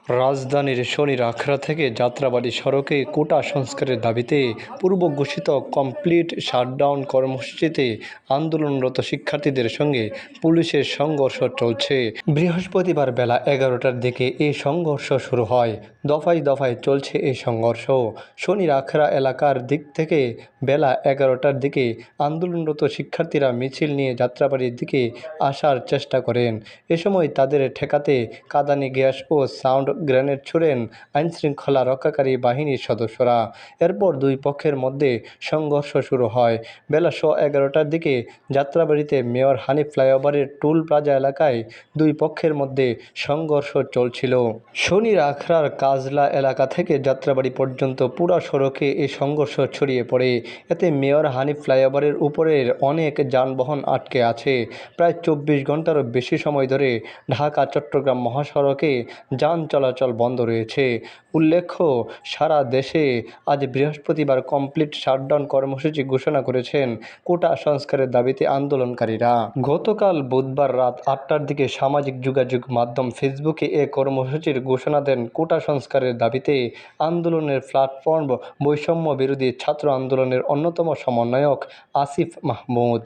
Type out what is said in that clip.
রাজধানীর শনির আখড়া থেকে যাত্রাবাড়ী সড়কে কোটা সংস্কারের দাবিতে পূর্ব ঘোষিত কমপ্লিট শাটডাউন কর্মসূচিতে আন্দোলনরত শিক্ষার্থীদের সঙ্গে পুলিশের সংঘর্ষ চলছে। বৃহস্পতিবার বেলা 11টার দিকে এই সংঘর্ষ শুরু হয়। দফায় দফায় চলছে এই সংঘর্ষ। শনির আখড়া এলাকার দিক থেকে বেলা 11টার দিকে আন্দোলনরত শিক্ষার্থীরা মিছিল নিয়ে যাত্রাবাড়ির দিকে আসার চেষ্টা করেন। এ সময় তাদের ঠেকাতে কাঁদানে গ্যাস ও সাউন্ড গ্রেনেড ছুড়েন আইনশৃঙ্খলা রক্ষাকারী বাহিনীর সদস্যরা। এরপর দুই পক্ষের মধ্যে সংঘর্ষ শুরু হয়। বেলা 11টার দিকে যাত্রাবাড়িতে মেয়র হানিফ ফ্লাইওভারের টুল প্লাজা এলাকায় দুই পক্ষের মধ্যে সংঘর্ষ চলছিল। শনির আখড়ার কাজলা এলাকা থেকে যাত্রাবাড়ি পর্যন্ত পুরা সড়কে এই সংঘর্ষ ছড়িয়ে পড়ে। এতে মেয়র হানিফ ফ্লাইওভারের উপরের অনেক যানবাহন আটকে আছে। প্রায় 24 ঘন্টারও বেশি সময় ধরে ঢাকা চট্টগ্রাম মহাসড়কে যান চলাচল বন্ধ রয়েছে। উল্লেখ্য, সারা দেশে আজ বৃহস্পতিবার কমপ্লিট শাটডাউন কর্মসূচি ঘোষণা করেছেন কোটা সংস্কারের দাবিতে আন্দোলনকারীরা। গতকাল বুধবার রাত 8টার দিকে সামাজিক যোগাযোগ মাধ্যম ফেসবুকে এ কর্মসূচির ঘোষণা দেন কোটা সংস্কারের দাবিতে আন্দোলনের প্ল্যাটফর্ম বৈষম্য বিরোধী ছাত্র আন্দোলনের অন্যতম সমন্বয়ক আসিফ মাহমুদ।